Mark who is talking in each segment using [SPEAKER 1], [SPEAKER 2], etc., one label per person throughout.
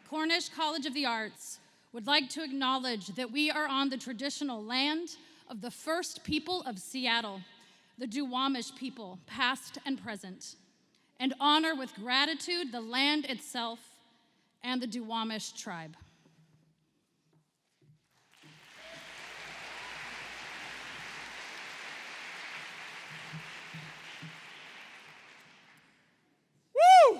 [SPEAKER 1] Cornish College of the Arts would like to acknowledge that we are on the traditional land of the first people of Seattle, the Duwamish people, past and present, and honor with gratitude the land itself and the Duwamish tribe.
[SPEAKER 2] Woo!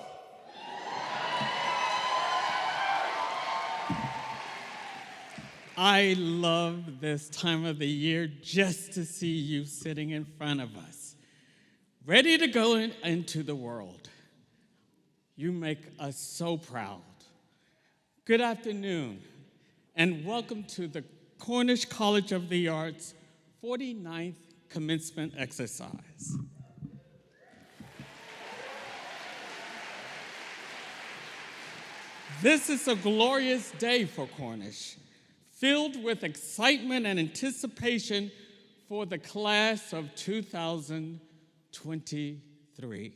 [SPEAKER 2] I love this time of the year just to see you sitting in front of us, ready to go into the world. You make us so proud. Good afternoon, and welcome to the Cornish College of the Arts 49th Commencement exercise. This is a glorious day for Cornish, filled with excitement and anticipation for the class of 2023.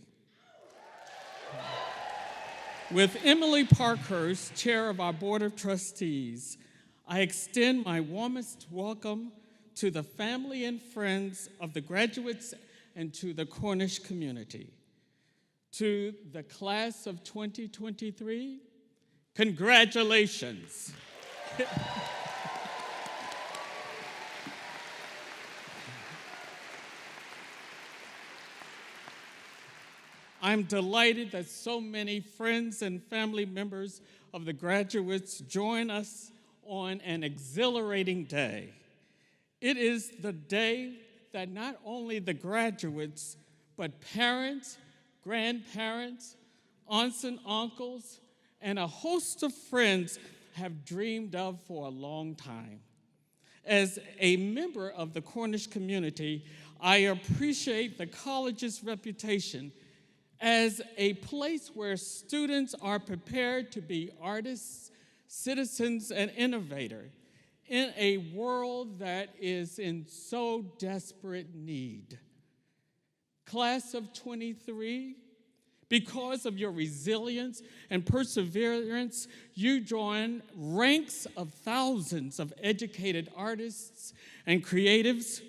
[SPEAKER 2] With Emily Parkhurst, chair of our Board of Trustees, I extend my warmest welcome to the family and friends of the graduates and to the Cornish community. To the class of 2023, congratulations. I'm delighted that so many friends and family members of the graduates join us on an exhilarating day. It is the day that not only the graduates, but parents, grandparents, aunts and uncles, and a host of friends have dreamed of for a long time. As a member of the Cornish community, I appreciate the college's reputation as a place where students are prepared to be artists, citizens, and innovators in a world that is in so desperate need. Class of 23, because of your resilience and perseverance, you join ranks of thousands of educated artists and creatives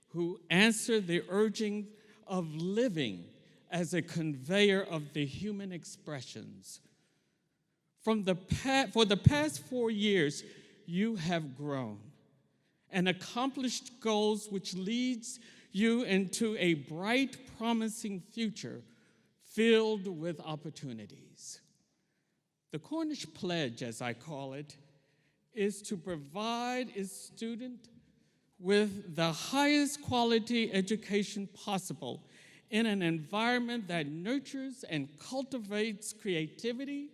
[SPEAKER 2] who answer the urging of living as a conveyor of the human expressions. For the past 4 years, you have grown and accomplished goals which leads you into a bright, promising future filled with opportunities. The Cornish Pledge, as I call it, is to provide its student with the highest quality education possible in an environment that nurtures and cultivates creativity,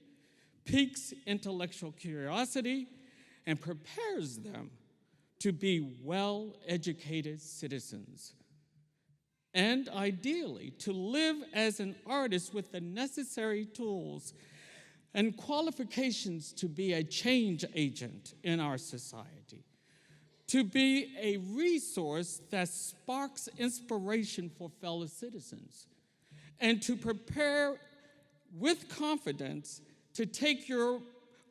[SPEAKER 2] piques intellectual curiosity, and prepares them to be well-educated citizens. And ideally, to live as an artist with the necessary tools and qualifications to be a change agent in our society, to be a resource that sparks inspiration for fellow citizens, and to prepare with confidence to take your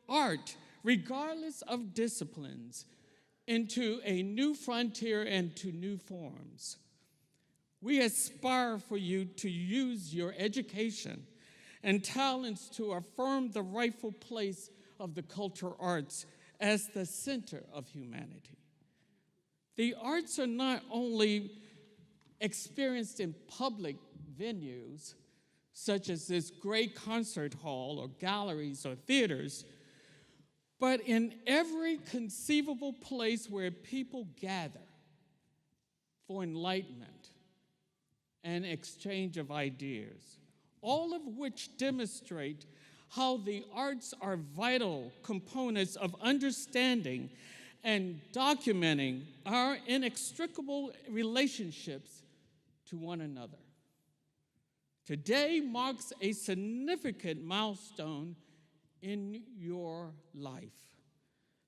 [SPEAKER 2] art, regardless of disciplines, into a new frontier and to new forms. We aspire for you to use your education and talents to affirm the rightful place of the cultural arts as the center of humanity. The arts are not only experienced in public venues, such as this great concert hall or galleries or theaters, but in every conceivable place where people gather for enlightenment and exchange of ideas, all of which demonstrate how the arts are vital components of understanding and documenting our inextricable relationships to one another. Today marks a significant milestone in your life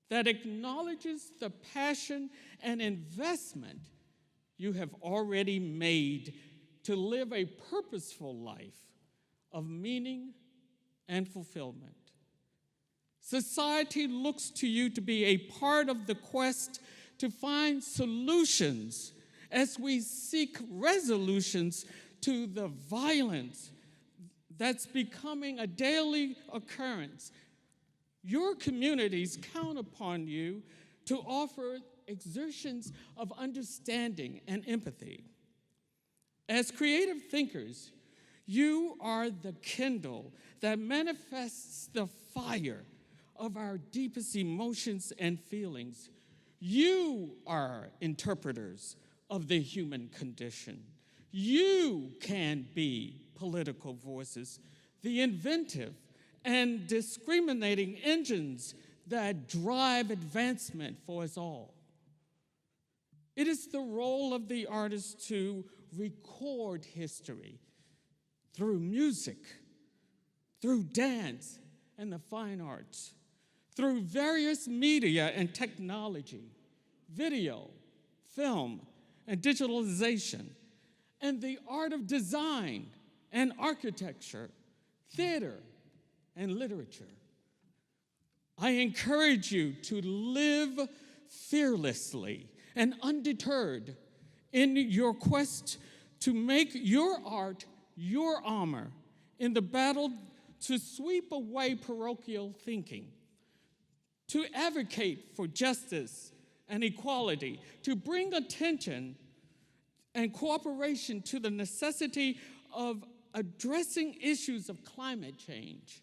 [SPEAKER 2] that acknowledges the passion and investment you have already made to live a purposeful life of meaning and fulfillment. Society looks to you to be a part of the quest to find solutions as we seek resolutions to the violence that's becoming a daily occurrence. Your communities count upon you to offer exertions of understanding and empathy. As creative thinkers, you are the kindle that manifests the fire of our deepest emotions and feelings. You are interpreters of the human condition. You can be political voices, the inventive and discriminating engines that drive advancement for us all. It is the role of the artist to record history through music, through dance and the fine arts, through various media and technology, video, film, and digitalization, and the art of design and architecture, theater, and literature. I encourage you to live fearlessly and undeterred in your quest to make your art your armor in the battle to sweep away parochial thinking, to advocate for justice and equality, to bring attention and cooperation to the necessity of addressing issues of climate change,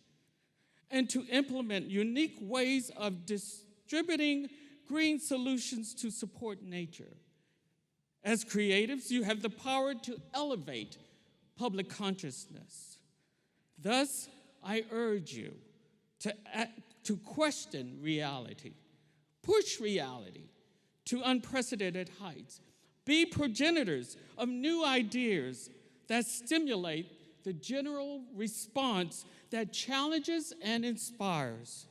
[SPEAKER 2] and to implement unique ways of distributing green solutions to support nature. As creatives, you have the power to elevate public consciousness. Thus, I urge you to question reality, push reality to unprecedented heights, be progenitors of new ideas that stimulate the general response that challenges and inspires.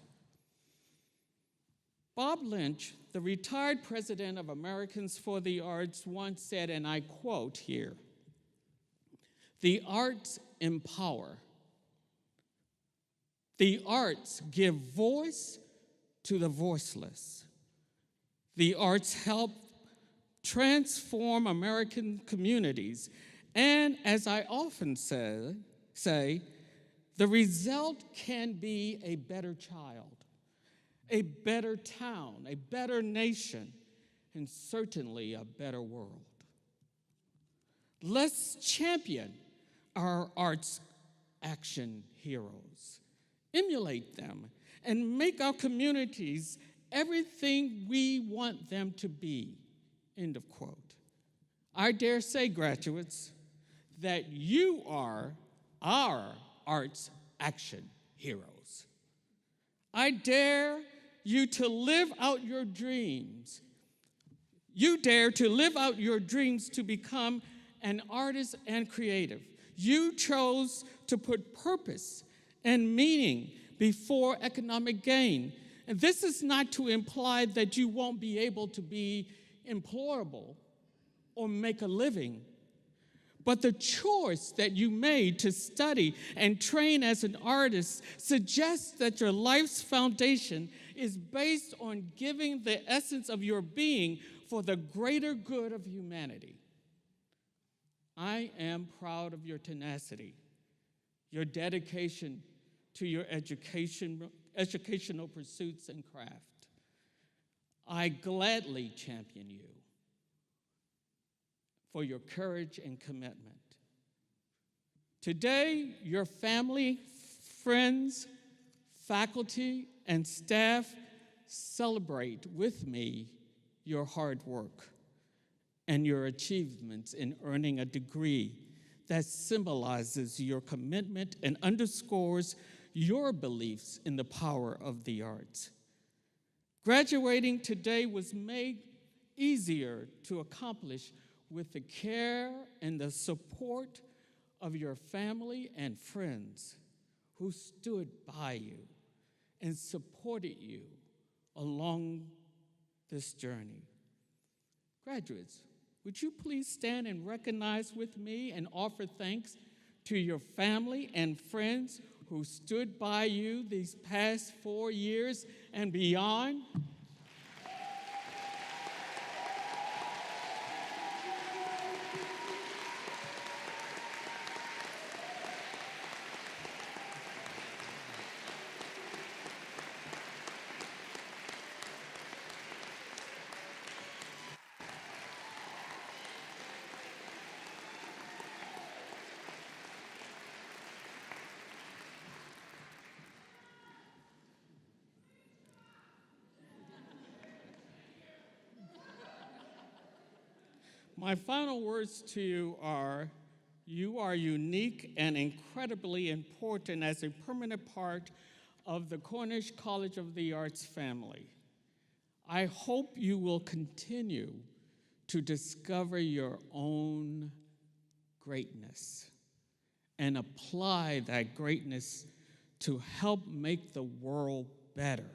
[SPEAKER 2] Bob Lynch, the retired president of Americans for the Arts, once said, and I quote here, "The arts empower. The arts give voice to the voiceless. The arts help transform American communities. And as I often say, the result can be a better child, a better town, a better nation, and certainly a better world." Let's champion our arts action heroes, emulate them, and make our communities everything we want them to be, end of quote. I dare say, graduates, that you are our arts action heroes. I dare you to live out your dreams. You dare to live out your dreams to become an artist and creative. You chose to put purpose and meaning before economic gain. And this is not to imply that you won't be able to be employable or make a living. But the choice that you made to study and train as an artist suggests that your life's foundation is based on giving the essence of your being for the greater good of humanity. I am proud of your tenacity, your dedication to your educational pursuits and craft. I gladly champion you for your courage and commitment. Today, your family, friends, faculty, and staff celebrate with me your hard work and your achievements in earning a degree that symbolizes your commitment and underscores your beliefs in the power of the arts. Graduating today was made easier to accomplish with the care and the support of your family and friends who stood by you and supported you along this journey. Graduates, would you please stand and recognize with me and offer thanks to your family and friends who stood by you these past 4 years and beyond. My final words to you are unique and incredibly important as a permanent part of the Cornish College of the Arts family. I hope you will continue to discover your own greatness and apply that greatness to help make the world better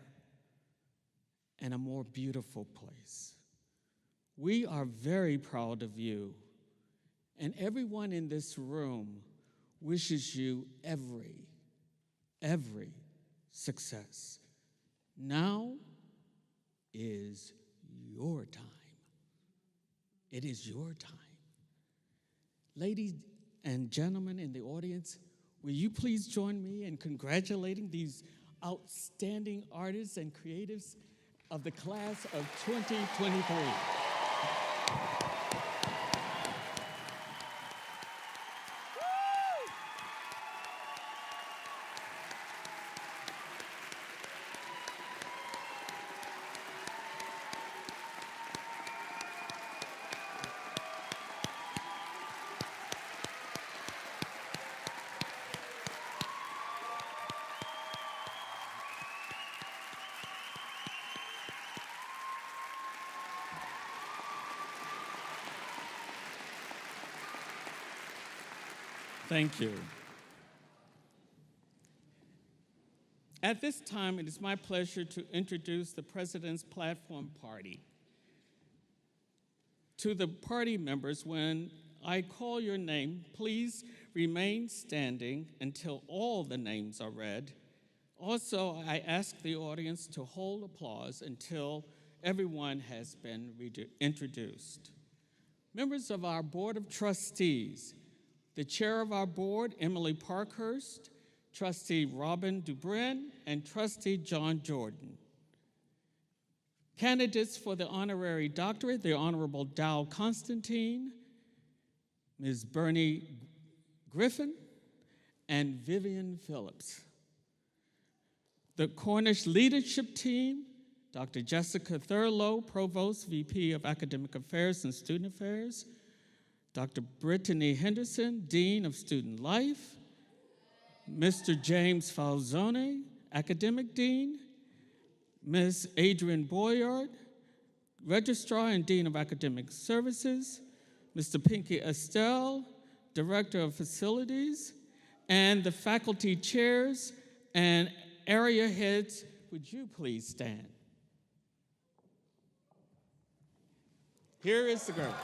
[SPEAKER 2] and a more beautiful place. We are very proud of you, and everyone in this room wishes you every success. Now is your time. It is your time. Ladies and gentlemen in the audience, will you please join me in congratulating these outstanding artists and creatives of the class of 2023. Thank you. At this time, it is my pleasure to introduce the President's Platform Party. To the party members, when I call your name, please remain standing until all the names are read. Also, I ask the audience to hold applause until everyone has been introduced. Members of our Board of Trustees, the chair of our board, Emily Parkhurst, Trustee Robin Dubrin, and Trustee John Jordan. Candidates for the honorary doctorate, the Honorable Dow Constantine, Ms. Bernie Griffin, and Vivian Phillips. The Cornish leadership team, Dr. Jessica Thurlow, Provost, VP of Academic Affairs and Student Affairs, Dr. Brittany Henderson, Dean of Student Life, Mr. James Falzone, Academic Dean, Ms. Adrienne Boyard, Registrar and Dean of Academic Services, Mr. Pinky Estelle, Director of Facilities, and the faculty chairs and area heads. Would you please stand? Here is the group.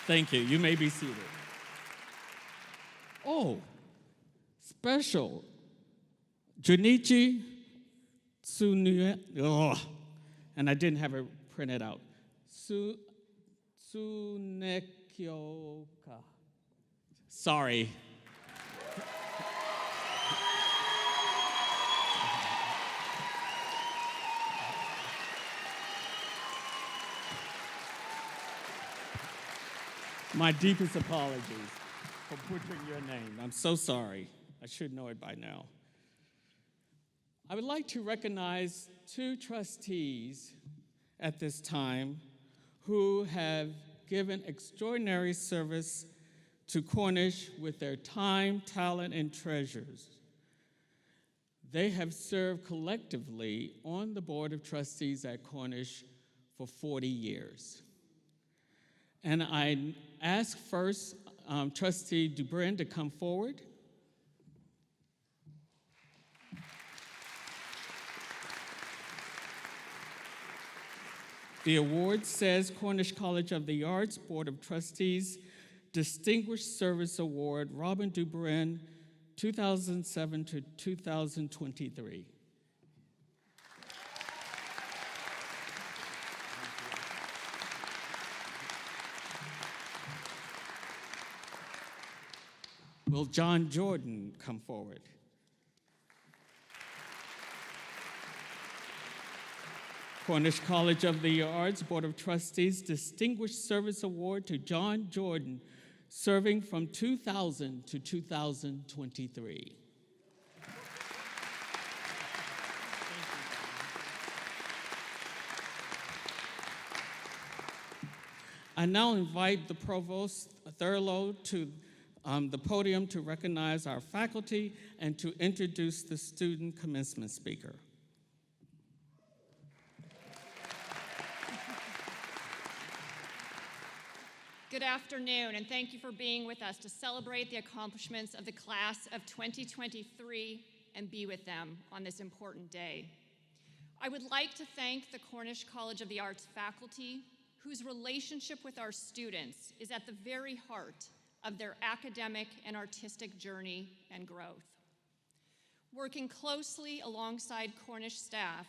[SPEAKER 2] Thank you. You may be seated. Oh, special. Junichi Tsunuya. Oh, and I didn't have it printed out. Tsunekyoka. Sorry. My deepest apologies for butchering your name. I'm so sorry. I should know it by now. I would like to recognize two trustees at this time who have given extraordinary service to Cornish with their time, talent, and treasures. They have served collectively on the Board of Trustees at Cornish for 40 years. And I ask first Trustee Dubrin to come forward. The award says Cornish College of the Arts Board of Trustees Distinguished Service Award, Robin Dubrin, 2007 to 2023. Will John Jordan come forward? Cornish College of the Arts Board of Trustees Distinguished Service Award to John Jordan, serving from 2000 to 2023. I now invite the Provost Thurlow to the podium to recognize our faculty and to introduce the student commencement speaker.
[SPEAKER 3] Good afternoon, and thank you for being with us to celebrate the accomplishments of the class of 2023 and be with them on this important day. I would like to thank the Cornish College of the Arts faculty, whose relationship with our students is at the very heart of their academic and artistic journey and growth. Working closely alongside Cornish staff,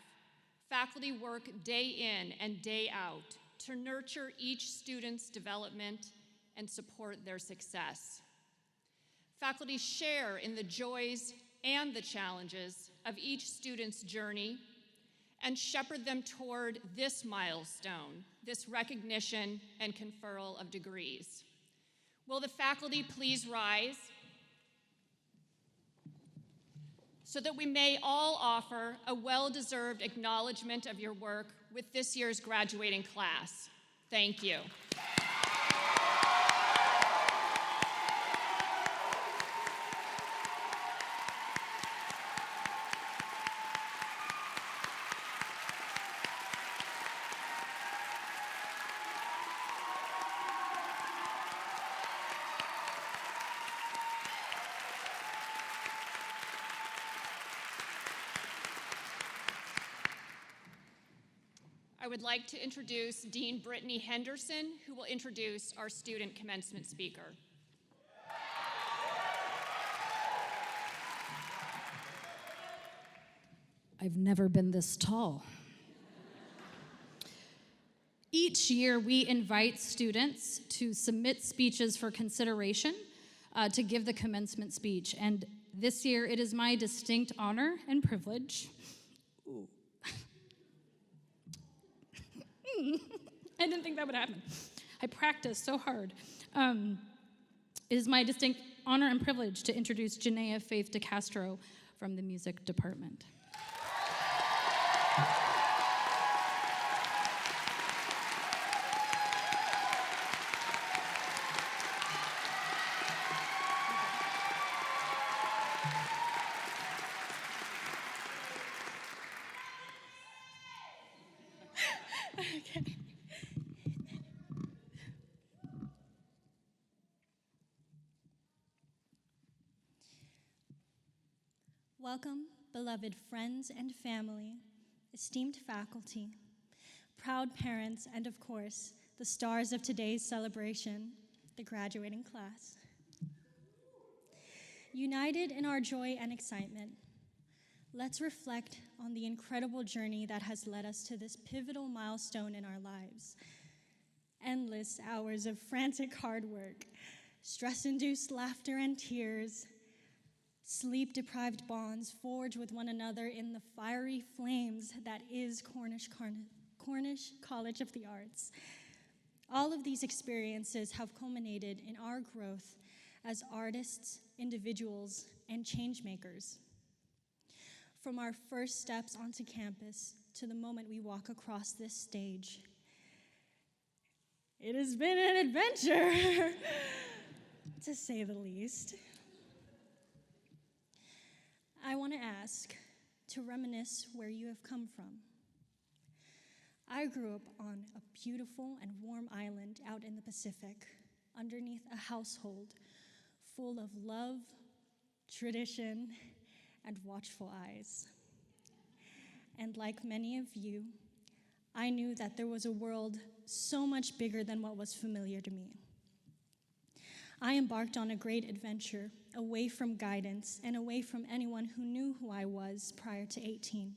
[SPEAKER 3] faculty work day in and day out to nurture each student's development and support their success. Faculty share in the joys and the challenges of each student's journey and shepherd them toward this milestone, this recognition and conferral of degrees. Will the faculty please rise so that we may all offer a well-deserved acknowledgement of your work with this year's graduating class. Thank you. I would like to introduce Dean Brittany Henderson, who will introduce our student commencement speaker.
[SPEAKER 1] I've never been this tall. Each year, we invite students to submit speeches for consideration to give the commencement speech. And this year, it is my distinct honor and privilege. I didn't think that would happen. I practiced so hard. It is my distinct honor and privilege to introduce Janaea Faith DeCastro from the music department. Okay.
[SPEAKER 4] Welcome, beloved friends and family, esteemed faculty, proud parents, and of course, the stars of today's celebration, the graduating class. United in our joy and excitement, let's reflect on the incredible journey that has led us to this pivotal milestone in our lives. Endless hours of frantic hard work, stress-induced laughter and tears, sleep-deprived bonds forged with one another in the fiery flames that is Cornish College of the Arts. All of these experiences have culminated in our growth as artists, individuals, and change makers. From our first steps onto campus to the moment we walk across this stage, it has been an adventure, to say the least. I want to ask to reminisce where you have come from. I grew up on a beautiful and warm island out in the Pacific, underneath a household full of love, tradition, and watchful eyes. And like many of you, I knew that there was a world so much bigger than what was familiar to me. I embarked on a great adventure, away from guidance and away from anyone who knew who I was prior to 18.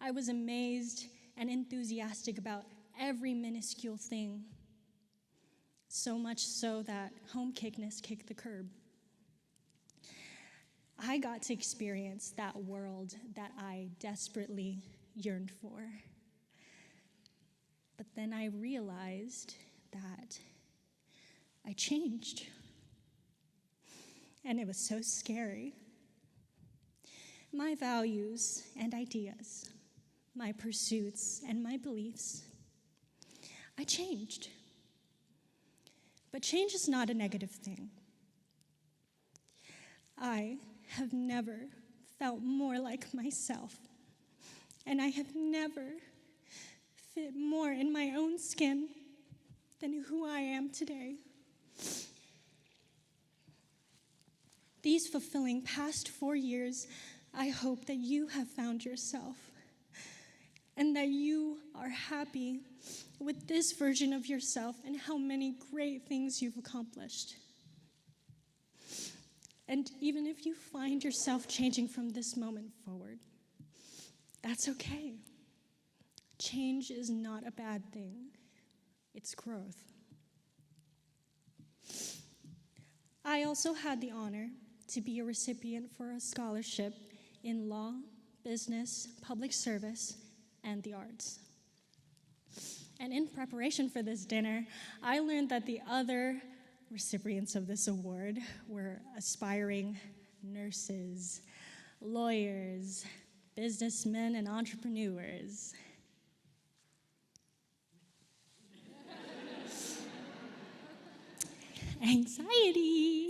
[SPEAKER 4] I was amazed and enthusiastic about every minuscule thing, so much so that homesickness kicked the curb. I got to experience that world that I desperately yearned for. But then I realized that I changed. And it was so scary. My values and ideas, my pursuits and my beliefs, I changed. But change is not a negative thing. I have never felt more like myself, and I have never fit more in my own skin than who I am today. These fulfilling past 4 years, I hope that you have found yourself and that you are happy with this version of yourself and how many great things you've accomplished. And even if you find yourself changing from this moment forward, that's okay. Change is not a bad thing. It's growth. I also had the honor to be a recipient for a scholarship in law, business, public service, and the arts. And in preparation for this dinner, I learned that the other recipients of this award were aspiring nurses, lawyers, businessmen, and entrepreneurs. Anxiety.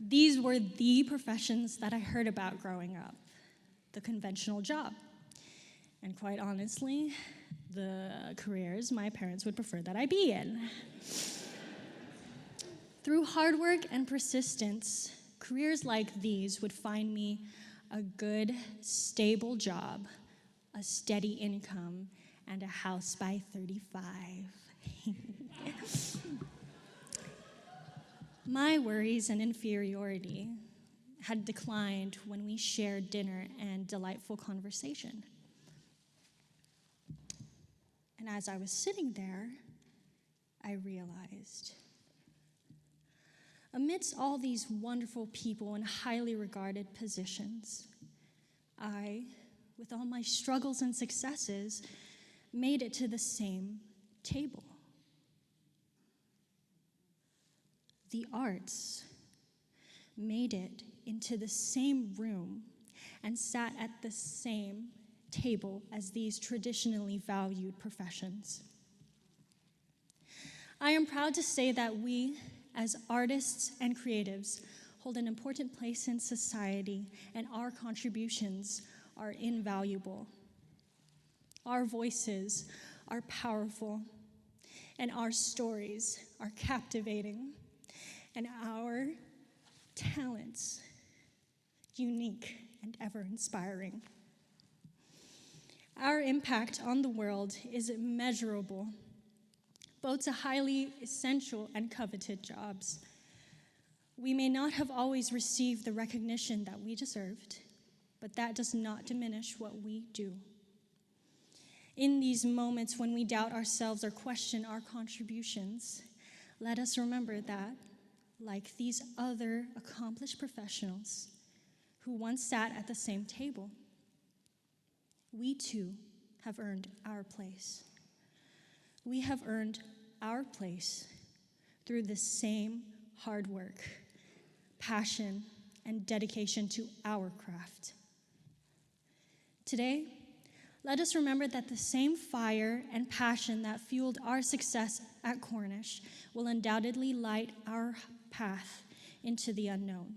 [SPEAKER 4] These were the professions that I heard about growing up, the conventional job. And quite honestly, the careers my parents would prefer that I be in. Through hard work and persistence, careers like these would find me a good, stable job, a steady income, and a house by 35. My worries and inferiority had declined when we shared dinner and delightful conversation. And as I was sitting there, I realized, amidst all these wonderful people in highly regarded positions, I, with all my struggles and successes, made it to the same table. The arts made it into the same room and sat at the same table as these traditionally valued professions. I am proud to say that we, as artists and creatives, hold an important place in society, and our contributions are invaluable. Our voices are powerful, and our stories are captivating, and our talents unique and ever-inspiring. Our impact on the world is immeasurable, both to highly essential and coveted jobs. We may not have always received the recognition that we deserved, but that does not diminish what we do. In these moments when we doubt ourselves or question our contributions, let us remember that, like these other accomplished professionals who once sat at the same table, we too have earned our place. We have earned our place through the same hard work, passion, and dedication to our craft. Today, let us remember that the same fire and passion that fueled our success at Cornish will undoubtedly light our path into the unknown.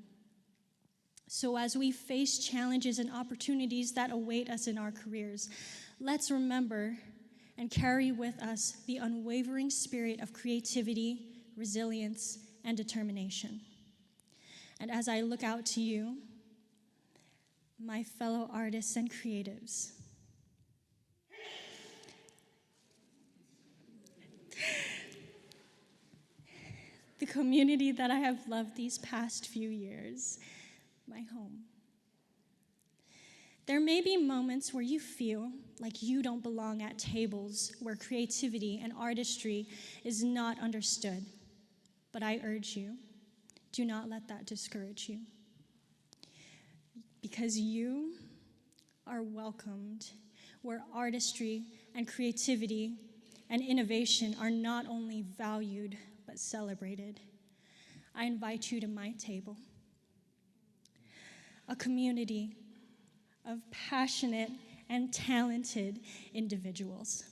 [SPEAKER 4] So as we face challenges and opportunities that await us in our careers, let's remember and carry with us the unwavering spirit of creativity, resilience, and determination. And as I look out to you, my fellow artists and creatives, the community that I have loved these past few years, my home. There may be moments where you feel like you don't belong at tables where creativity and artistry is not understood, but I urge you, do not let that discourage you. Because you are welcomed where artistry and creativity and innovation are not only valued, but celebrated. I invite you to my table, a community of passionate and talented individuals.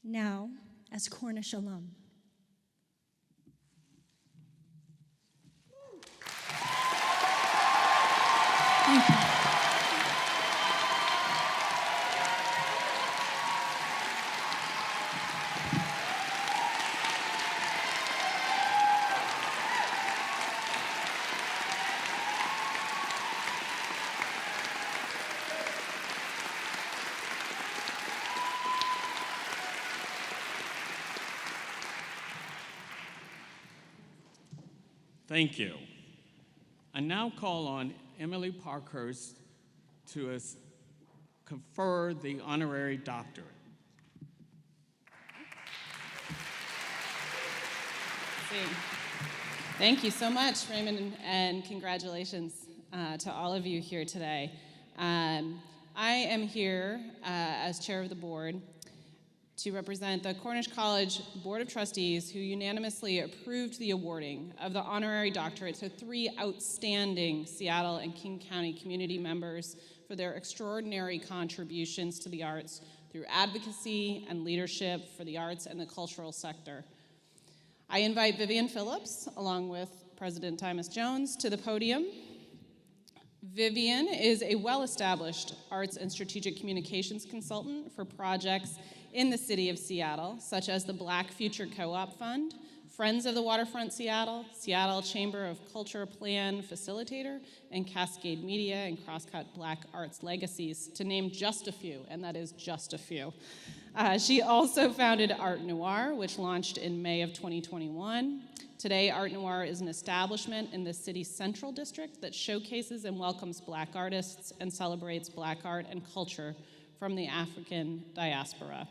[SPEAKER 4] Now, as Cornish alum. Thank you.
[SPEAKER 2] Thank you. I now call on Emily Parkhurst to confer the honorary doctorate.
[SPEAKER 5] Thank you so much, Raymond, and congratulations to all of you here today. I am here as chair of the board to represent the Cornish College Board of Trustees, who unanimously approved the awarding of the honorary doctorate to 3 outstanding Seattle and King County community members for their extraordinary contributions to the arts through advocacy and leadership for the arts and the cultural sector. I invite Vivian Phillips, along with President Tymas Jones, to the podium. Vivian is a well-established arts and strategic communications consultant for projects in the city of Seattle, such as the Black Future Co-op Fund, Friends of the Waterfront Seattle, Seattle Chamber of Culture Plan Facilitator, and Cascade Media and Crosscut Black Arts Legacies, to name just a few, and that is just a few. She also founded Art Noir, which launched in May of 2021. Today, Art Noir is an establishment in the city's central district that showcases and welcomes Black artists and celebrates Black art and culture from the African diaspora.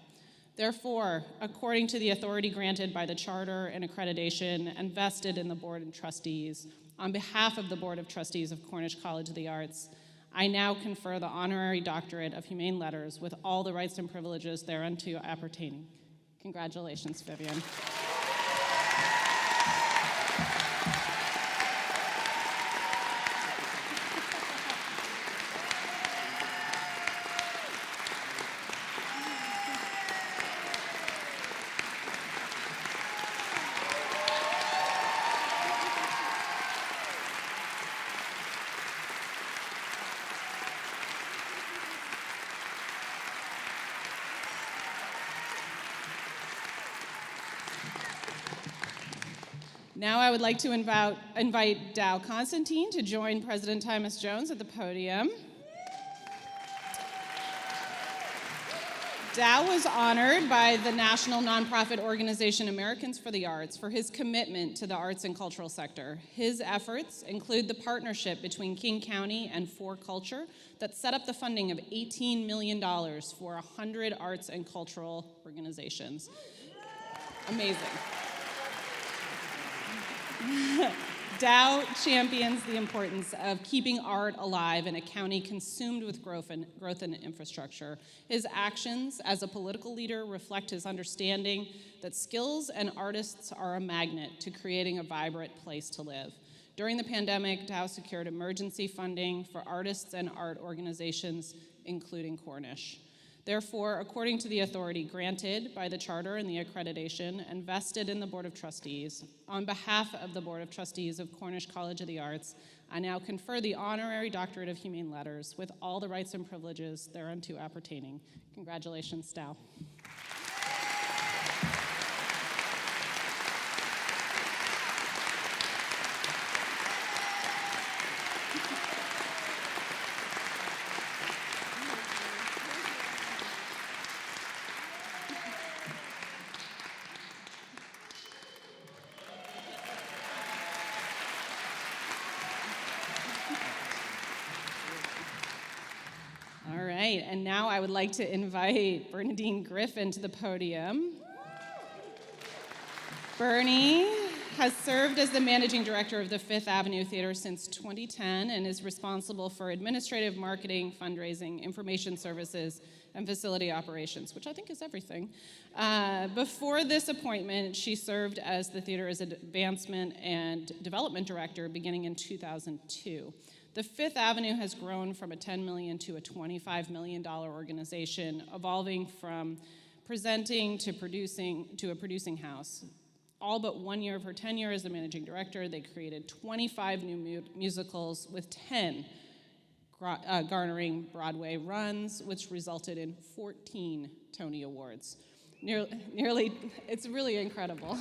[SPEAKER 5] Therefore, according to the authority granted by the charter and accreditation and vested in the Board of Trustees, on behalf of the Board of Trustees of Cornish College of the Arts, I now confer the honorary doctorate of Humane Letters with all the rights and privileges thereunto appertaining. Congratulations, Vivian. Now I would like to invite Dow Constantine to join President Tymas Jones at the podium. Dow was honored by the national nonprofit organization Americans for the Arts for his commitment to the arts and cultural sector. His efforts include the partnership between King County and For Culture that set up the funding of $18 million for 100 arts and cultural organizations. Amazing. Dow champions the importance of keeping art alive in a county consumed with growth and infrastructure. His actions as a political leader reflect his understanding that skills and artists are a magnet to creating a vibrant place to live. During the pandemic, Dow secured emergency funding for artists and art organizations, including Cornish. Therefore, according to the authority granted by the charter and the accreditation and vested in the Board of Trustees, on behalf of the Board of Trustees of Cornish College of the Arts, I now confer the honorary doctorate of Humane Letters with all the rights and privileges thereunto appertaining. Congratulations, Dow. right, and now I would like to invite Bernadine Griffin to the podium. Bernie has served as the managing director of the Fifth Avenue Theater since 2010 and is responsible for administrative, marketing, fundraising, information services, and facility operations, which I think is everything. Before this appointment, she served as the theater's advancement and development director beginning in 2002. The Fifth Avenue has grown from a $10 million to a $25 million organization, evolving from presenting to a producing house. All but 1 year of her tenure as the managing director, they created 25 new musicals, with 10 garnering Broadway runs, which resulted in 14 Tony Awards. Nearly, it's really incredible.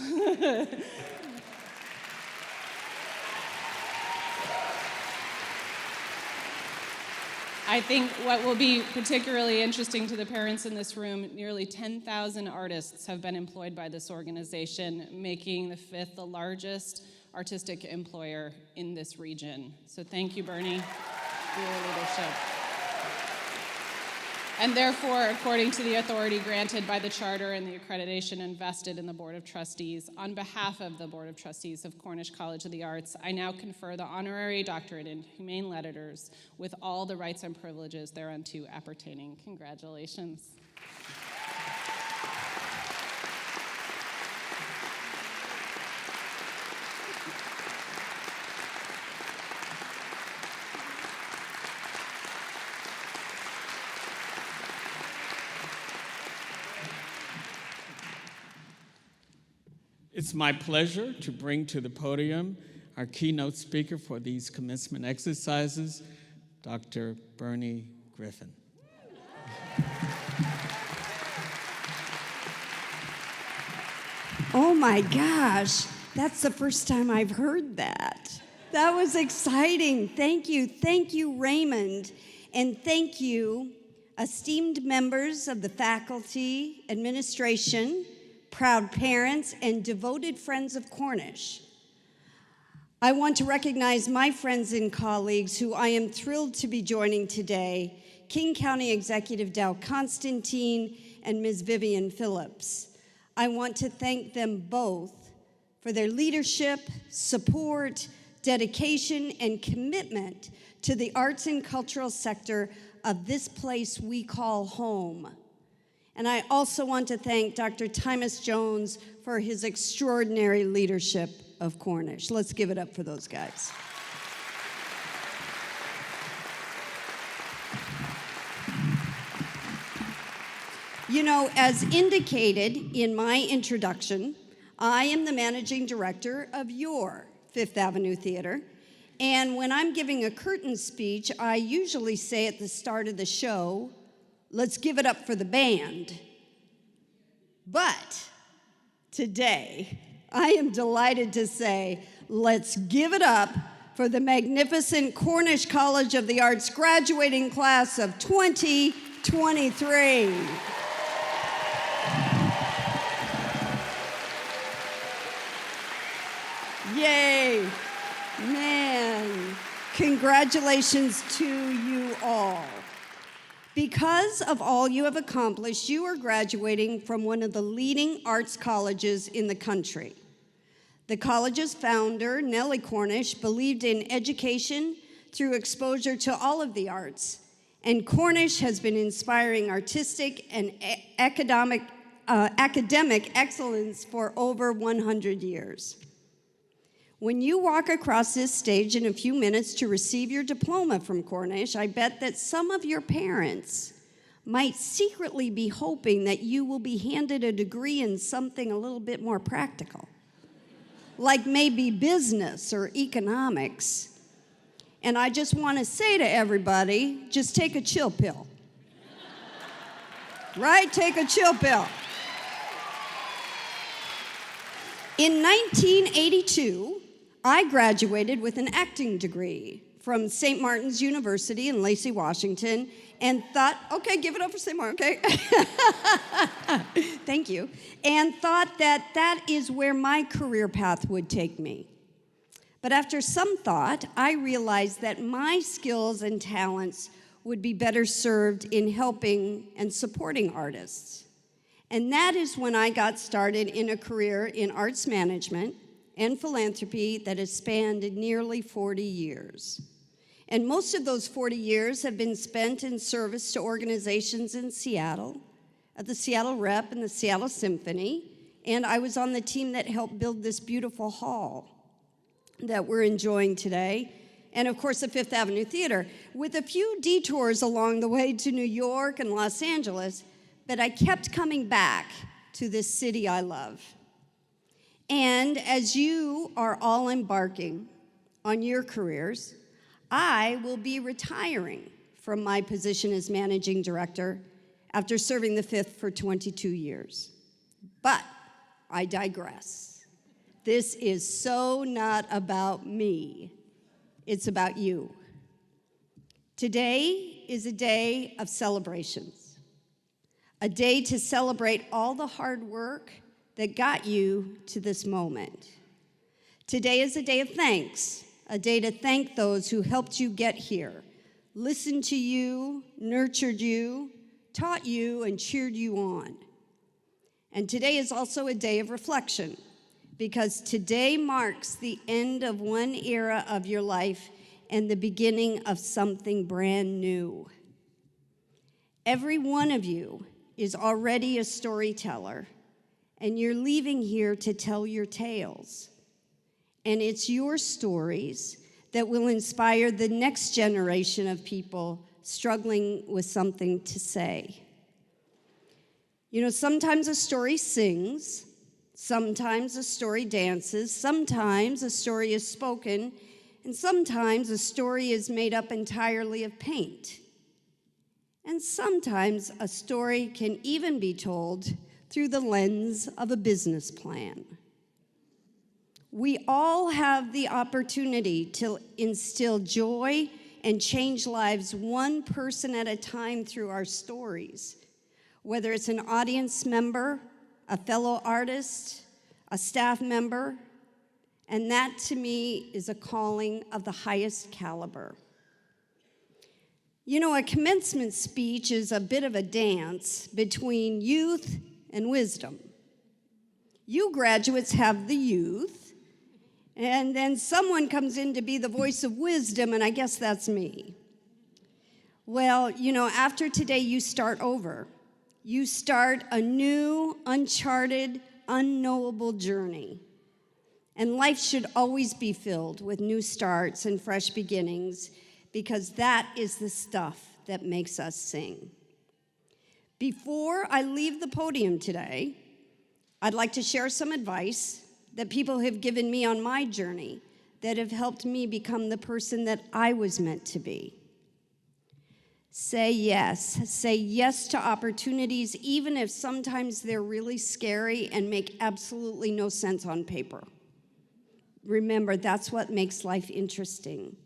[SPEAKER 5] I think what will be particularly interesting to the parents in this room, nearly 10,000 artists have been employed by this organization, making the Fifth the largest artistic employer in this region. So thank you, Bernie, for your leadership. And therefore, according to the authority granted by the charter and the accreditation invested in the Board of Trustees, on behalf of the Board of Trustees of Cornish College of the Arts, I now confer the honorary doctorate in humane letters with all the rights and privileges thereunto appertaining. Congratulations.
[SPEAKER 2] It's my pleasure to bring to the podium our keynote speaker for these commencement exercises, Dr. Bernie Griffin.
[SPEAKER 6] Oh my gosh, that's the first time I've heard that. That was exciting. Thank you, Raymond. And thank you, esteemed members of the faculty, administration, proud parents, and devoted friends of Cornish. I want to recognize my friends and colleagues who I am thrilled to be joining today, King County Executive Dow Constantine and Ms. Vivian Phillips. I want to thank them both for their leadership, support, dedication, and commitment to the arts and cultural sector of this place we call home. And I also want to thank Dr. Tymus Jones for his extraordinary leadership of Cornish. Let's give it up for those guys. You know, as indicated in my introduction, I am the managing director of your Fifth Avenue Theater. And when I'm giving a curtain speech, I usually say at the start of the show, let's give it up for the band. But today, I am delighted to say, let's give it up for the magnificent Cornish College of the Arts graduating class of 2023. Yay, man, congratulations to you all. Because of all you have accomplished, you are graduating from one of the leading arts colleges in the country. The college's founder, Nellie Cornish, believed in education through exposure to all of the arts, and Cornish has been inspiring artistic and academic excellence for over 100 years. When you walk across this stage in a few minutes to receive your diploma from Cornish, I bet that some of your parents might secretly be hoping that you will be handed a degree in something a little bit more practical, like maybe business or economics. And I just want to say to everybody, just take a chill pill. Right? Take a chill pill. In 1982, I graduated with an acting degree from St. Martin's University in Lacey, Washington, and thought, okay, give it up for St. Martin, okay? Thank you. And thought that that is where my career path would take me. But after some thought, I realized that my skills and talents would be better served in helping and supporting artists. And that is when I got started in a career in arts management and philanthropy that has spanned nearly 40 years. And most of those 40 years have been spent in service to organizations in Seattle, at the Seattle Rep and the Seattle Symphony, and I was on the team that helped build this beautiful hall that we're enjoying today, and of course the Fifth Avenue Theater, with a few detours along the way to New York and Los Angeles, but I kept coming back to this city I love. And as you are all embarking on your careers, I will be retiring from my position as managing director after serving the Fifth for 22 years. But I digress. This is so not about me. It's about you. Today is a day of celebrations, a day to celebrate all the hard work that got you to this moment. Today is a day of thanks, a day to thank those who helped you get here, listened to you, nurtured you, taught you, and cheered you on. And today is also a day of reflection, because today marks the end of one era of your life and the beginning of something brand new. Every one of you is already a storyteller, and you're leaving here to tell your tales. And it's your stories that will inspire the next generation of people struggling with something to say. You know, sometimes a story sings, sometimes a story dances, sometimes a story is spoken, and sometimes a story is made up entirely of paint. And sometimes a story can even be told through the lens of a business plan. We all have the opportunity to instill joy and change lives one person at a time through our stories. Whether it's an audience member, a fellow artist, a staff member, and that to me is a calling of the highest caliber. You know, a commencement speech is a bit of a dance between youth and wisdom. You graduates have the youth, and then someone comes in to be the voice of wisdom, and I guess that's me. Well, you know, after today, you start over. You start a new, uncharted, unknowable journey. And life should always be filled with new starts and fresh beginnings, because that is the stuff that makes us sing. Before I leave the podium today, I'd like to share some advice that people have given me on my journey that have helped me become the person that I was meant to be. Say yes. Say yes to opportunities, even if sometimes they're really scary and make absolutely no sense on paper. Remember, that's what makes life interesting.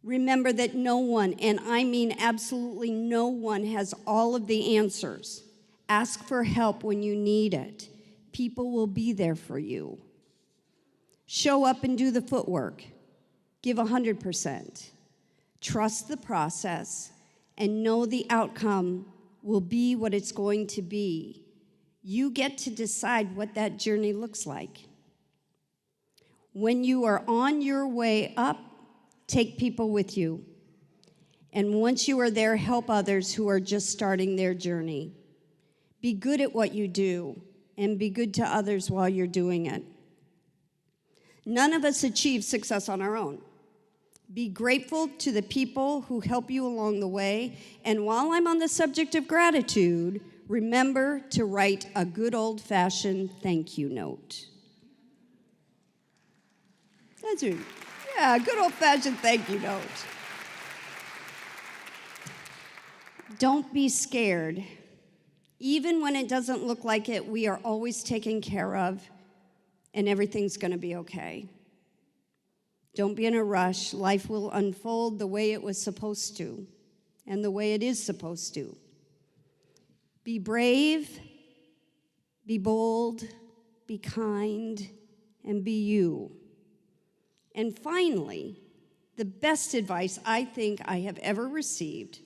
[SPEAKER 6] Remember that no one, and I mean absolutely no one, has all of the answers. Ask for help when you need it. People will be there for you. Show up and do the footwork. Give 100%. Trust the process and know the outcome will be what it's going to be. You get to decide what that journey looks like. When you are on your way up, take people with you. And once you are there, help others who are just starting their journey. Be good at what you do and be good to others while you're doing it. None of us achieve success on our own. Be grateful to the people who help you along the way. And while I'm on the subject of gratitude, remember to write a good old-fashioned thank you note. That's right. Yeah, a good old-fashioned thank you note. Don't be scared. Even when it doesn't look like it, we are always taken care of, and everything's going to be okay. Don't be in a rush. Life will unfold the way it was supposed to, and the way it is supposed to. Be brave, be bold, be kind, and be you. And finally, The best advice I think I have ever received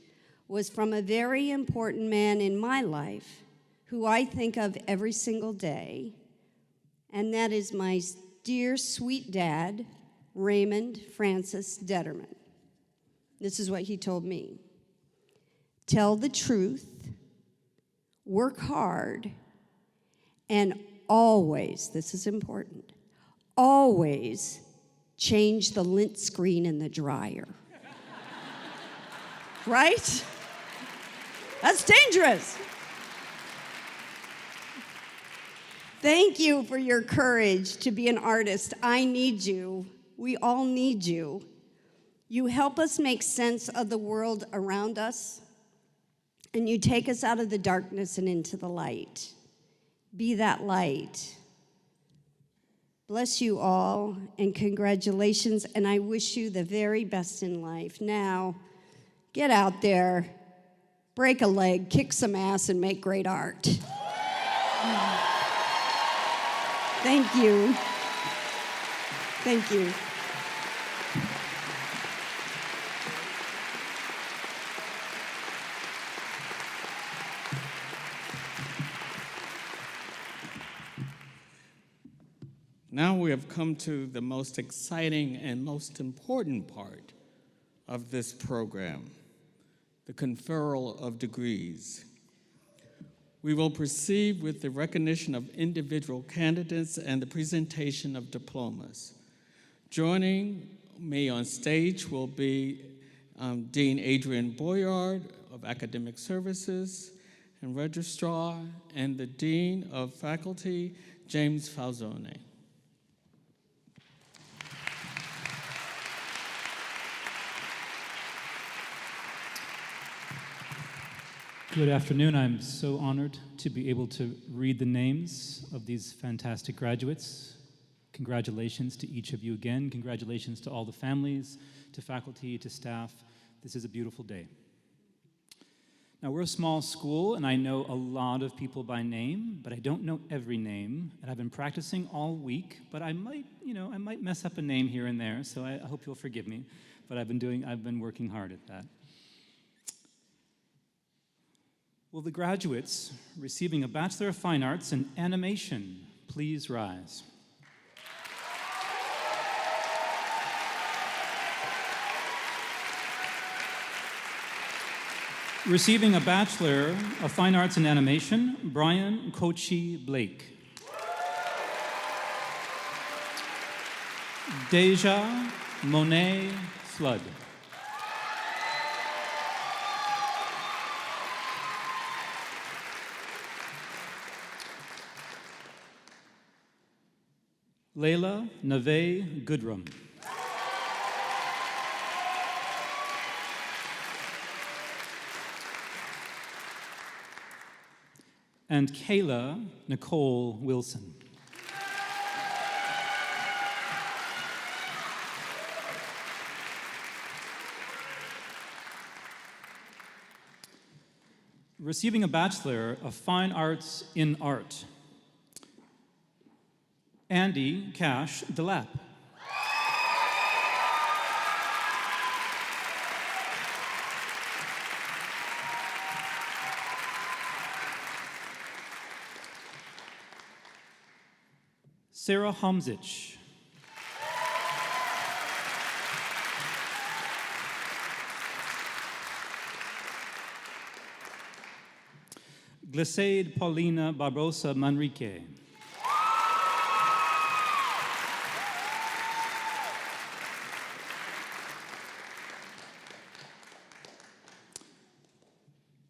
[SPEAKER 6] was from a very important man in my life who I think of every single day, and that is my dear, sweet dad, Raymond Francis Detterman. This is what he told me. Tell the truth, work hard, and always, this is important, always change the lint screen in the dryer. Right? That's dangerous. Thank you for your courage to be an artist. I need you. We all need you. You help us make sense of the world around us, and you take us out of the darkness and into the light. Be that light. Bless you all, and congratulations, and I wish you the very best in life. Now, get out there, break a leg, kick some ass, and make great art. Thank you. Thank you.
[SPEAKER 2] Now we have come to the most exciting and most important part of this program, the conferral of degrees. We will proceed with the recognition of individual candidates and the presentation of diplomas. Joining me on stage will be Dean Adrian Boyard of Academic Services and Registrar, and the Dean of Faculty, James Falzone.
[SPEAKER 7] Good afternoon. I'm so honored to be able to read the names of these fantastic graduates. Congratulations to each of you again. Congratulations to all the families, to faculty, to staff. This is a beautiful day. Now, we're a small school, and I know a lot of people by name, but I don't know every name. And I've been practicing all week, but I might mess up a name here and there, so I hope you'll forgive me. But I've been working hard at that. Will the graduates receiving a Bachelor of Fine Arts in Animation please rise? Receiving a Bachelor of Fine Arts in Animation, Brian Kochi Blake. Deja Monet Flood. Layla Nave Goodrum. And Kayla Nicole Wilson. Receiving a Bachelor of Fine Arts in Art, Andy Cash Delap. Sarah Homzich. Glisade Paulina Barbosa Manrique.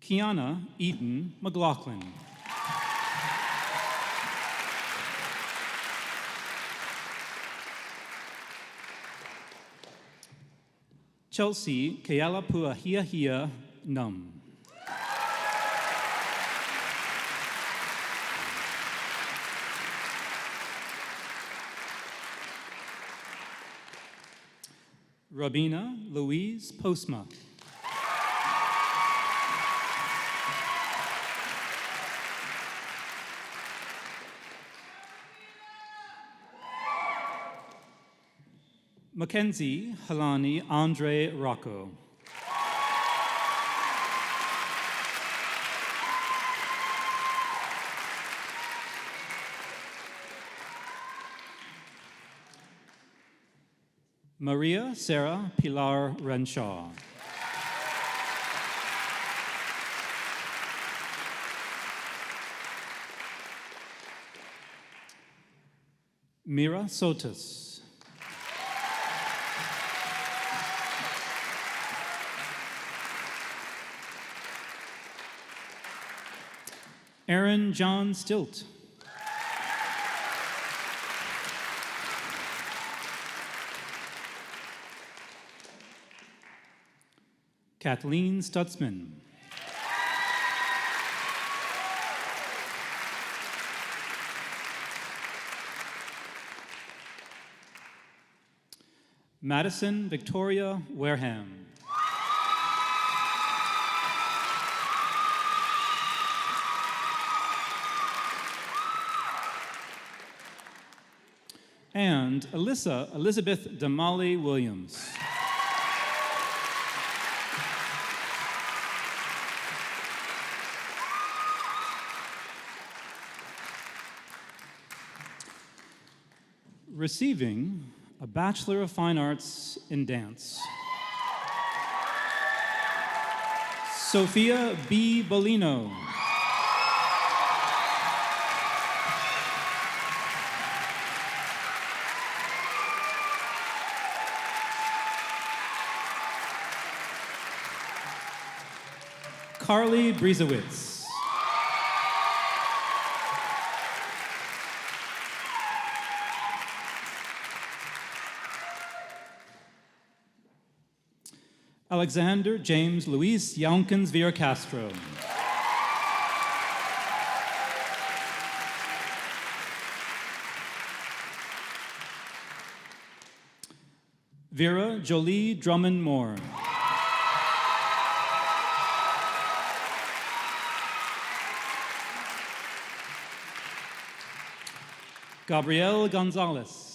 [SPEAKER 7] Kiana Eden McLaughlin. Chelsea Kealapuahiahia Num. Rabina Louise Postma. Mackenzie Halani Andre Rocco. Maria Sarah Pilar Renshaw. Mira Sotis. Aaron John Stilt. Kathleen Stutzman. Madison Victoria Wareham. And Alyssa Elizabeth Damali Williams. Receiving a Bachelor of Fine Arts in Dance. Sophia B. Bolino. Carly Briezewitz. Alexander James Luis Younkins Villa Castro. Vera Jolie Drummond Moore. Gabrielle Gonzalez.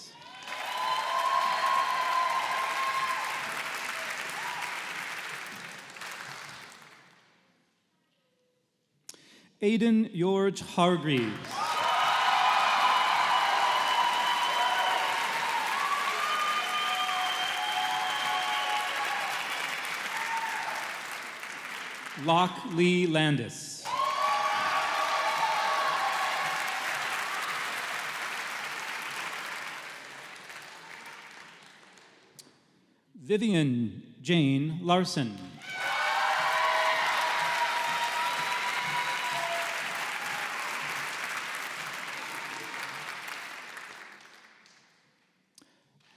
[SPEAKER 7] Aidan George Hargreaves. Locke Lee Landis. Vivian Jane Larson.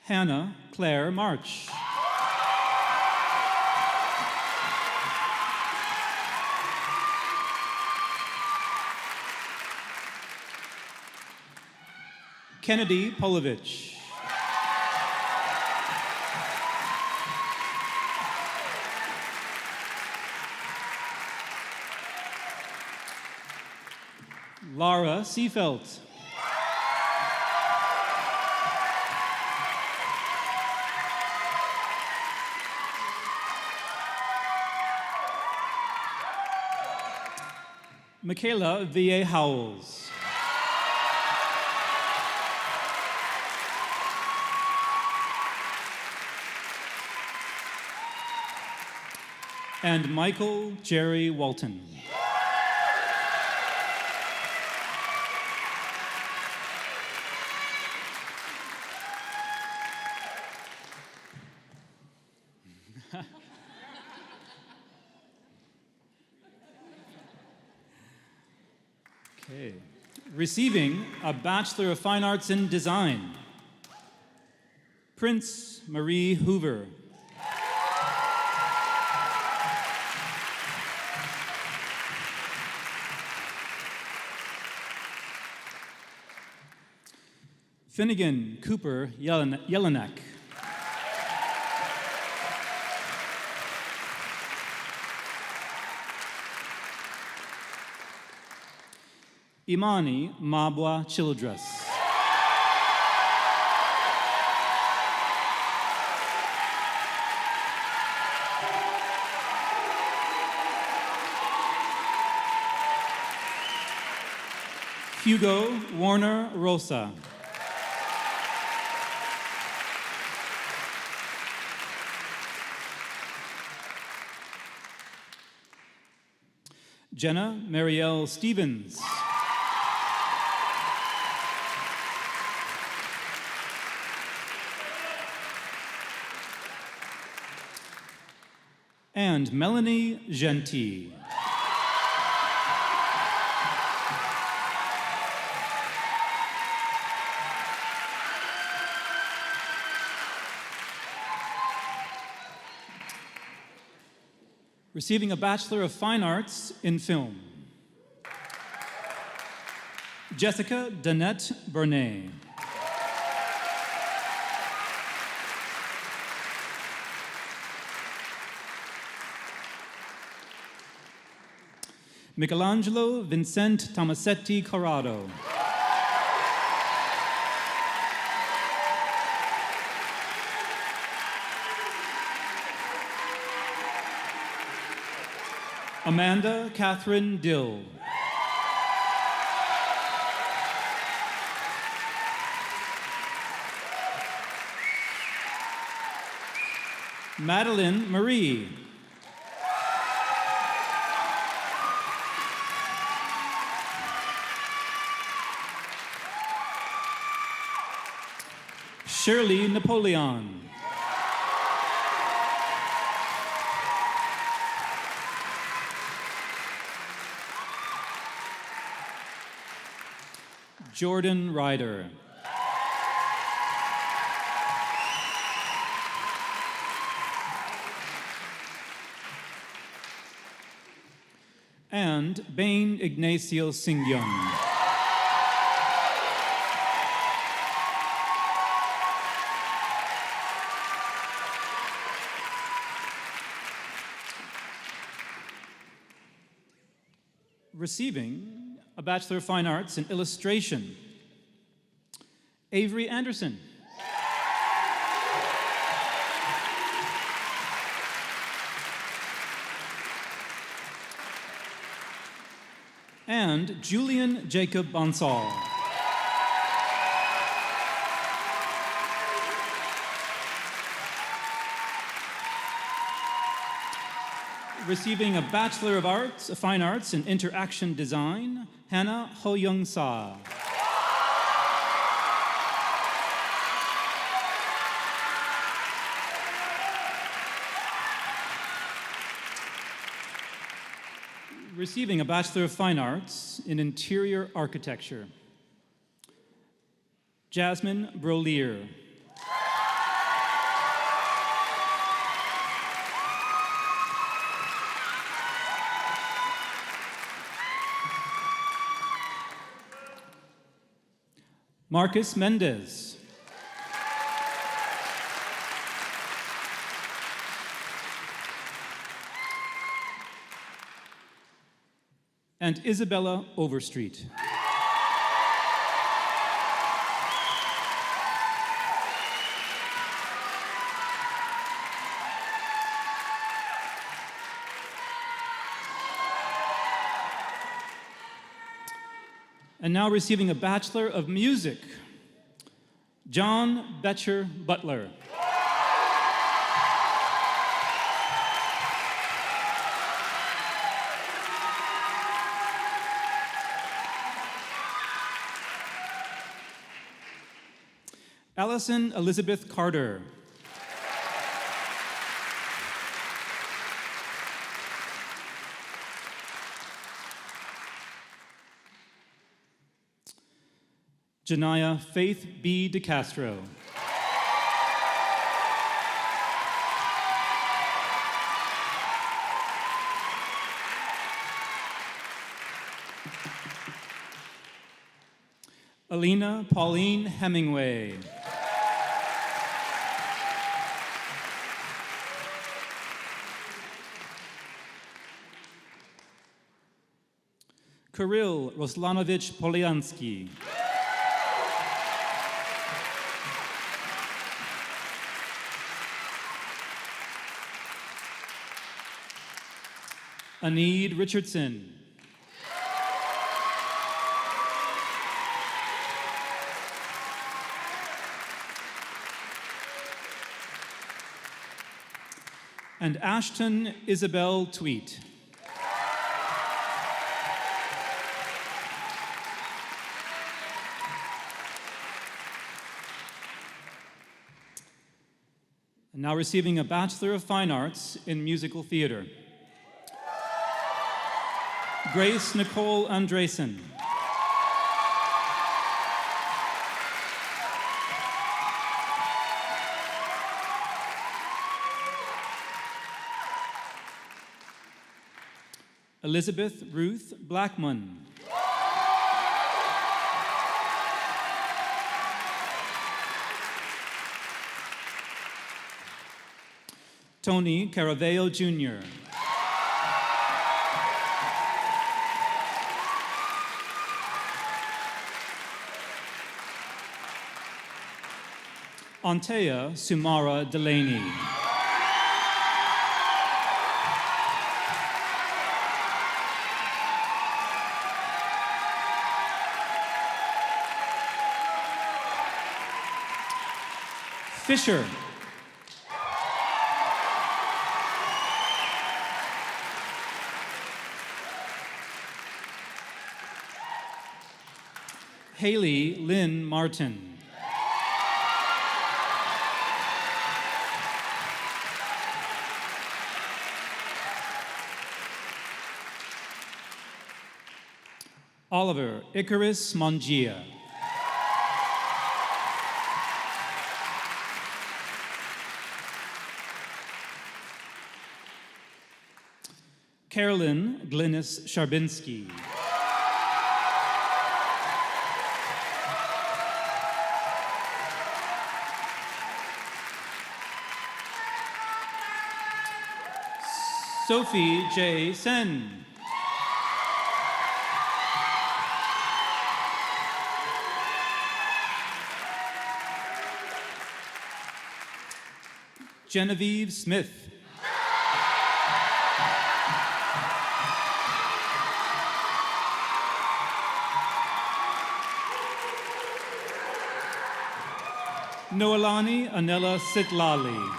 [SPEAKER 7] Hannah Claire March. Kennedy Polovich. Laura Seafelt. Michaela V.A. Howells. And Michael Jerry Walton. Okay. Receiving a Bachelor of Fine Arts in Design, Prince Marie Hoover. Finnegan Cooper Jelinek. Imani Mabwa Childress. Hugo Warner Rosa. Jenna Marielle Stevens. And Melanie Gentil. Receiving a Bachelor of Fine Arts in Film, Jessica Danette Bernay. Michelangelo Vincent Tomasetti Corrado. Amanda Catherine Dill. Madeline Marie. Shirley Napoleon. Jordan Ryder. And Bain Ignacio Singyun. Receiving a Bachelor of Fine Arts in Illustration, Avery Anderson. And Julian Jacob Bonsall. Receiving a Bachelor of Arts, Fine Arts in Interaction Design, Hannah Ho-Young Sa. Receiving a Bachelor of Fine Arts in Interior Architecture, Jasmine Brolier. Marcus Mendez. And Isabella Overstreet. And now receiving a Bachelor of Music, John Betcher Butler. Allison Elizabeth Carter. Janaya Faith B. DeCastro. Alina Pauline Hemingway. Kirill Roslanovich Polyansky. Aneed Richardson. and Ashton Isabel Tweet. And now receiving a Bachelor of Fine Arts in Musical Theater, Grace Nicole Andresen. Elizabeth Ruth Blackman. Tony Caraveo Jr. Antea Sumara Delaney. Fisher. Haley Lynn Martin. Oliver Icarus Mongia. Carolyn Glynis Sharbinski. Sophie J. Sen. Genevieve Smith. Noelani Anela Sitlali.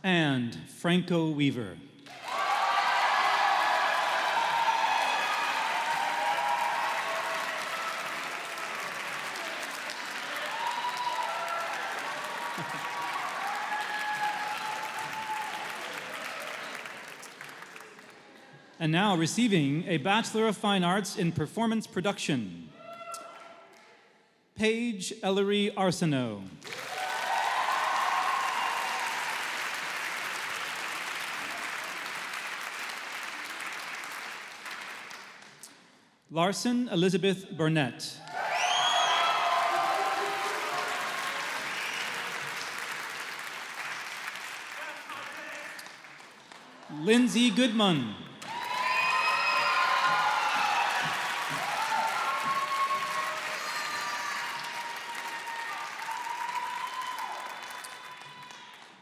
[SPEAKER 7] And Franco Weaver. And now receiving a Bachelor of Fine Arts in Performance Production, Paige Ellery Arsenault. Larson Elizabeth Burnett. Lindsay Goodman.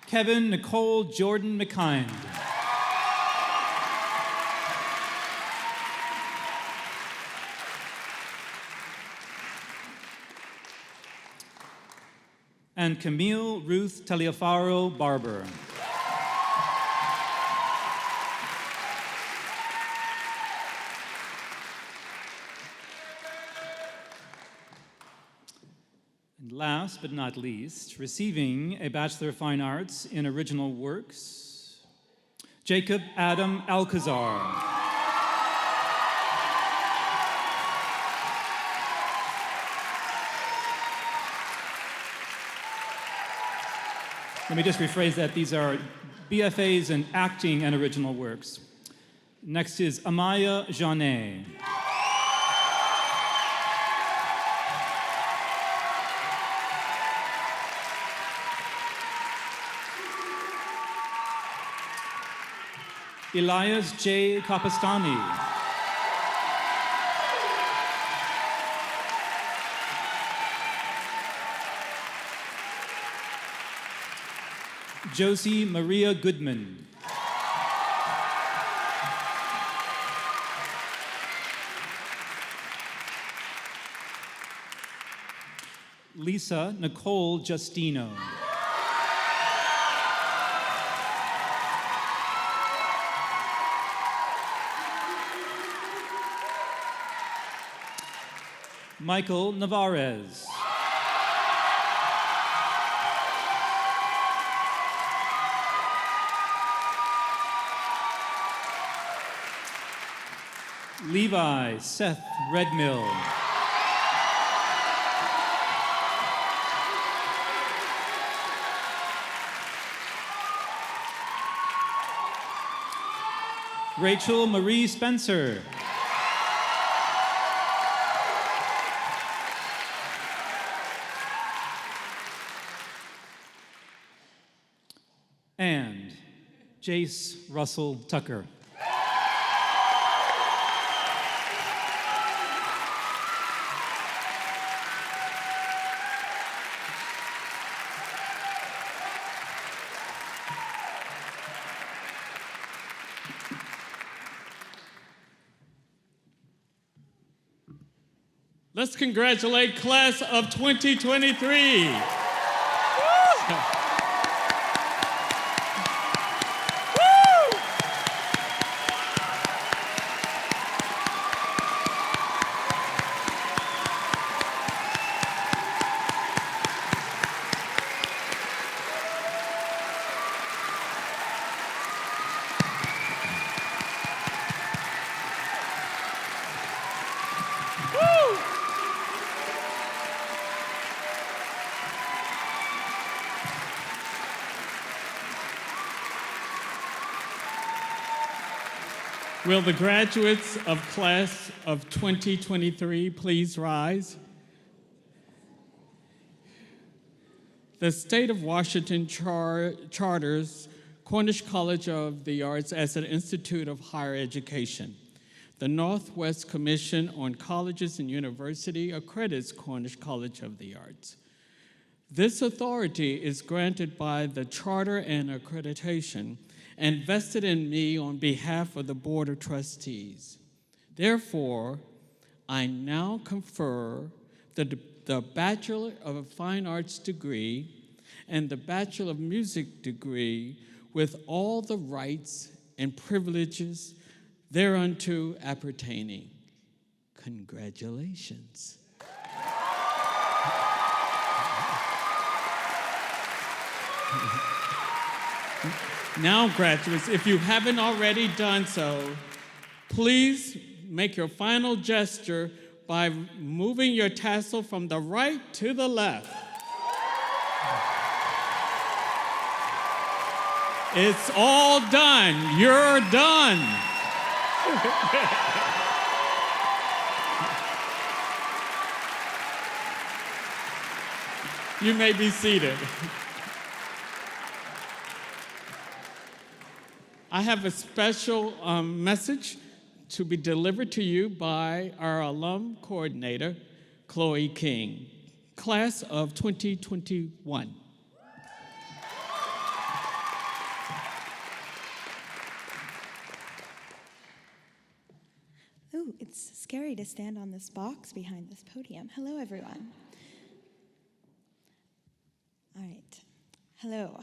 [SPEAKER 7] Kevin Nicole Jordan McKind. And Camille Ruth Taliaferro Barber. And last but not least, receiving a Bachelor of Fine Arts in Original Works, Jacob Adam Alcazar. Let me just rephrase that. These are BFAs in Acting and Original Works. Next is Amaya Janet. Elias J. Kapastani. Josie Maria Goodman. Lisa Nicole Justino. Michael Navarez. Levi Seth Redmill. Rachel Marie Spencer. And Jace Russell Tucker.
[SPEAKER 2] Let's congratulate class of 2023. Will the graduates of class of 2023 please rise? The state of Washington charters Cornish College of the Arts as an institute of higher education. The Northwest Commission on Colleges and Universities accredits Cornish College of the Arts. This authority is granted by the charter and accreditation and vested in me on behalf of the Board of Trustees. Therefore, I now confer the Bachelor of Fine Arts degree and the Bachelor of Music degree with all the rights and privileges thereunto appertaining. Congratulations. Now, graduates, if you haven't already done so, please make your final gesture by moving your tassel from the right to the left. It's all done. You're done. You may be seated. I have a special message to be delivered to you by our alum coordinator, Chloe King, class of 2021.
[SPEAKER 8] Ooh, it's scary to stand on this box behind this podium. Hello, everyone. All right. Hello.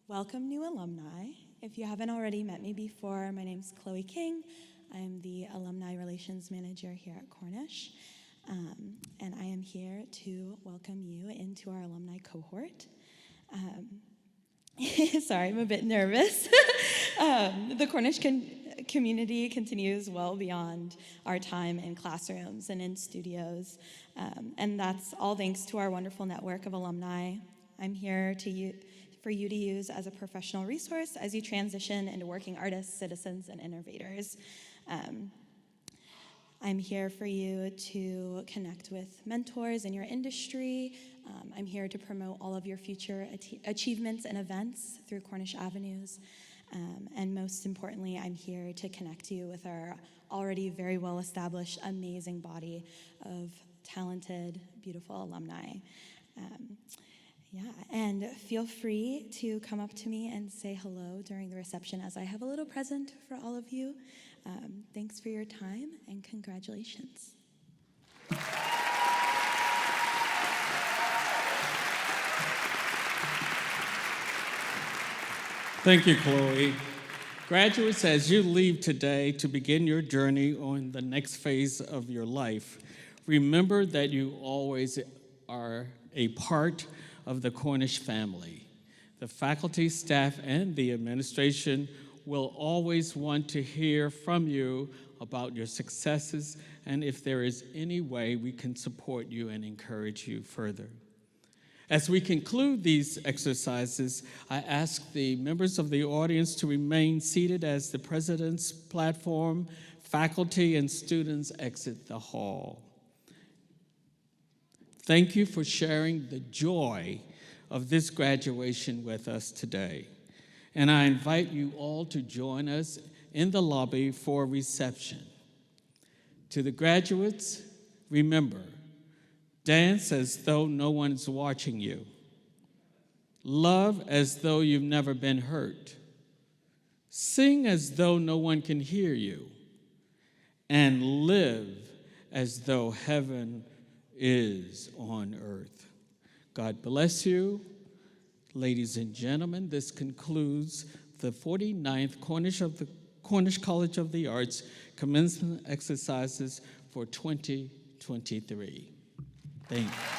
[SPEAKER 8] Welcome, new alumni. If you haven't already met me before, my name's Chloe King. I'm the Alumni Relations Manager here at Cornish, and I am here to welcome you into our alumni cohort. Sorry, I'm a bit nervous. The Cornish community continues well beyond our time in classrooms and in studios, and that's all thanks to our wonderful network of alumni. I'm here for you to use as a professional resource as you transition into working artists, citizens, and innovators. I'm here for you to connect with mentors in your industry. I'm here to promote all of your future achievements and events through Cornish Avenues. And most importantly, I'm here to connect you with our already very well-established, amazing body of talented, beautiful alumni. And feel free to come up to me and say hello during the reception as I have a little present for all of you. Thanks for your time and congratulations.
[SPEAKER 2] Thank you, Chloe. Graduates, as you leave today to begin your journey on the next phase of your life, remember that you always are a part of the Cornish family. The faculty, staff, and the administration will always want to hear from you about your successes and if there is any way we can support you and encourage you further. As we conclude these exercises, I ask the members of the audience to remain seated as the president's platform, faculty, and students exit the hall. Thank you for sharing the joy of this graduation with us today. And I invite you all to join us in the lobby for reception. To the graduates, remember, dance as though no one's watching you. Love as though you've never been hurt. Sing as though no one can hear you. And live as though heaven is on earth. God bless you. Ladies and gentlemen, this concludes the 49th Cornish College of the Arts commencement exercises for 2023. Thank you.